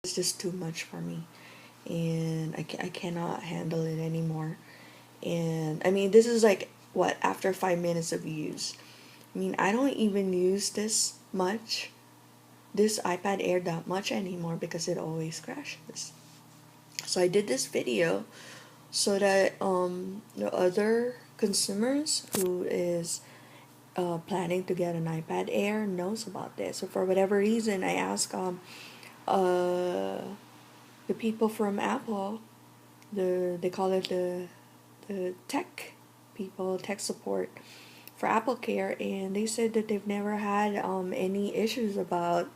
it's just too much for me, and I cannot handle it anymore. And I mean, this is like what, after 5 minutes of use. I mean, I don't even use this iPad Air that much anymore because it always crashes. So I did this video so that the other consumers who is planning to get an iPad Air knows about this. So for whatever reason, I asked uh, the people from Apple, they call it the tech people, tech support for Apple Care, and they said that they've never had any issues about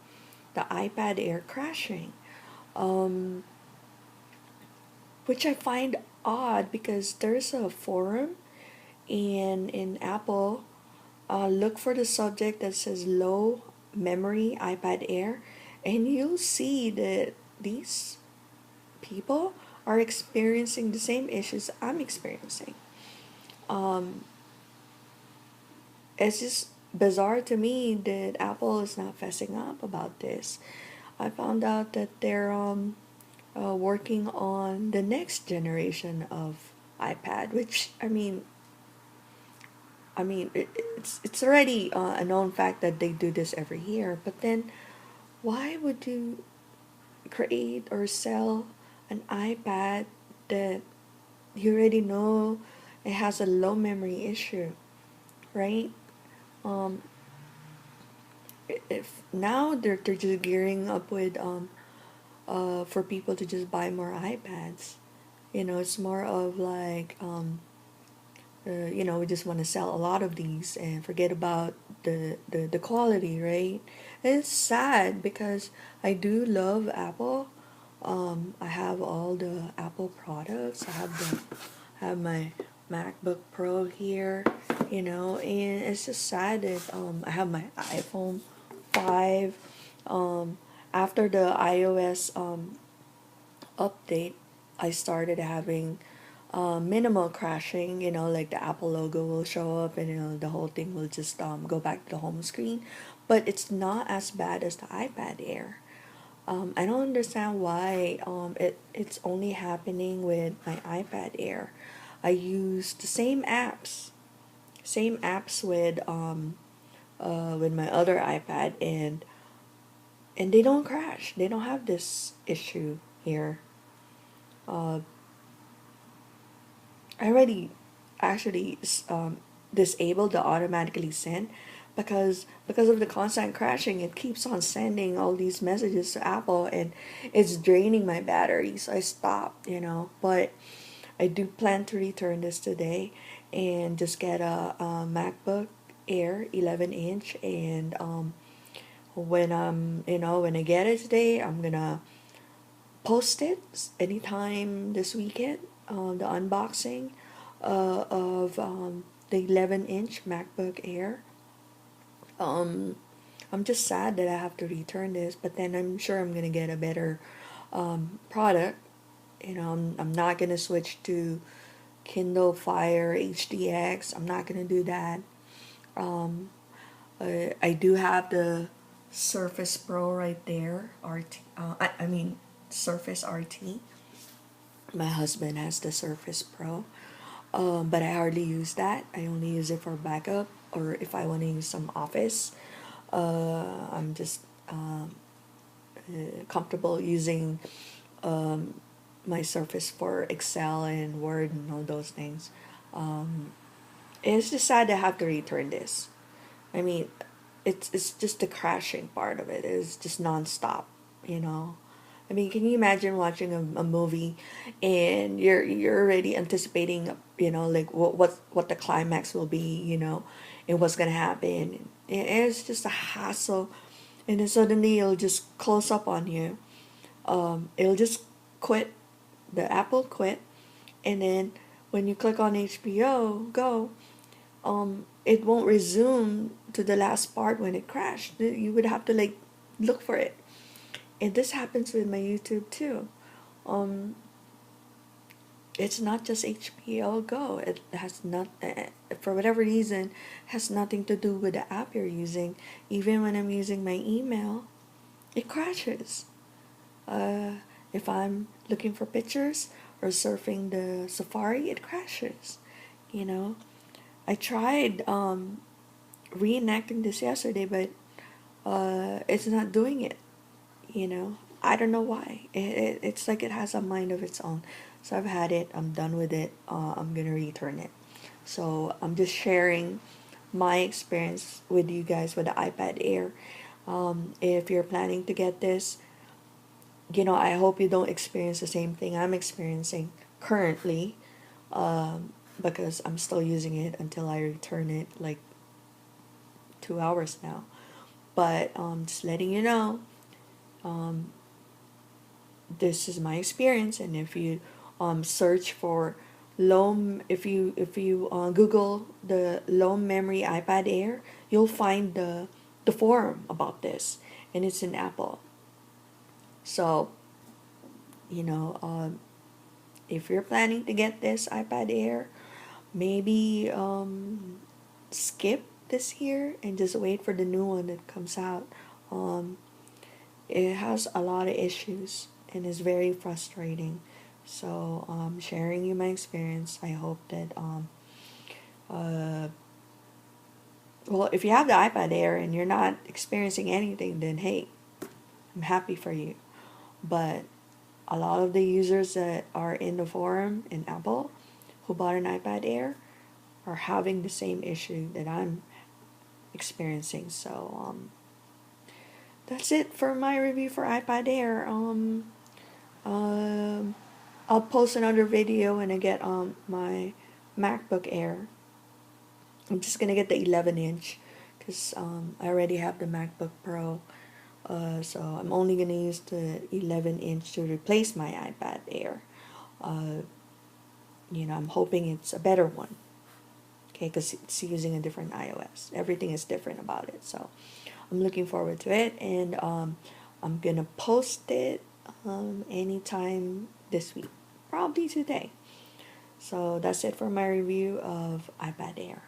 the iPad Air crashing, um, which I find odd because there's a forum in Apple. Look for the subject that says low memory iPad Air, and you'll see that these people are experiencing the same issues I'm experiencing. Um, it's just bizarre to me that Apple is not fessing up about this. I found out that they're working on the next generation of iPad, which it's already a known fact that they do this every year. But then, why would you create or sell an iPad that you already know it has a low memory issue, right? Um, if now they're just gearing up with for people to just buy more iPads. It's more of like we just want to sell a lot of these and forget about the quality, right? And it's sad because I do love Apple. I have all the Apple products. I have my MacBook Pro here, and it's just sad that I have my iPhone 5. Um, After the iOS update, I started having minimal crashing, like the Apple logo will show up and the whole thing will just go back to the home screen. But it's not as bad as the iPad Air. I don't understand why it's only happening with my iPad Air. I use the same apps with my other iPad, and they don't crash. They don't have this issue here. Uh, I already actually disabled the automatically send because of the constant crashing. It keeps on sending all these messages to Apple, and it's draining my battery. So I stopped, But I do plan to return this today and just get a MacBook Air 11 inch, and when I get it today, I'm gonna post it anytime this weekend. The unboxing of the 11-inch MacBook Air. Um, I'm just sad that I have to return this, but then I'm sure I'm gonna get a better product. I'm not gonna switch to Kindle Fire HDX. I'm not gonna do that. Um, I do have the Surface Pro right there. I mean Surface RT. My husband has the Surface Pro, but I hardly use that. I only use it for backup or if I want to use some office. I'm just comfortable using um, my Surface for Excel and Word and all those things. Um, it's just sad to have to return this. I mean, it's just the crashing part of it is just nonstop, you know. I mean, can you imagine watching a movie and you're already anticipating, like what the climax will be, and what's gonna happen. And it's just a hassle, and then suddenly it'll just close up on you. It'll just quit. The Apple quit, and then when you click on HBO Go, it won't resume to the last part when it crashed. You would have to like look for it. And this happens with my YouTube too. Um, it's not just HBO Go. It has not, for whatever reason, has nothing to do with the app you're using. Even when I'm using my email, it crashes. uh, if I'm looking for pictures or surfing the Safari, it crashes. You know, I tried reenacting this yesterday, but it's not doing it. You know, I don't know why. It's like it has a mind of its own. So I've had it. I'm done with it. I'm gonna return it. So I'm just sharing my experience with you guys with the iPad Air. If you're planning to get this, I hope you don't experience the same thing I'm experiencing currently, because I'm still using it until I return it, like 2 hours now. But just letting you know, um, this is my experience, and if you search for if you Google the low memory iPad Air, you'll find the forum about this, and it's in Apple. So you know, if you're planning to get this iPad Air, maybe skip this year and just wait for the new one that comes out. Um, it has a lot of issues and is very frustrating. So, sharing you my experience. I hope that uh, well, if you have the iPad Air and you're not experiencing anything, then hey, I'm happy for you. But a lot of the users that are in the forum in Apple who bought an iPad Air are having the same issue that I'm experiencing. So, that's it for my review for iPad Air. Um, I'll post another video when I get my MacBook Air. I'm just gonna get the 11 inch because I already have the MacBook Pro. So I'm only gonna use the 11 inch to replace my iPad Air. Uh, I'm hoping it's a better one. Okay, because it's using a different iOS. Everything is different about it. So I'm looking forward to it, and I'm gonna post it anytime this week, probably today. So that's it for my review of iPad Air.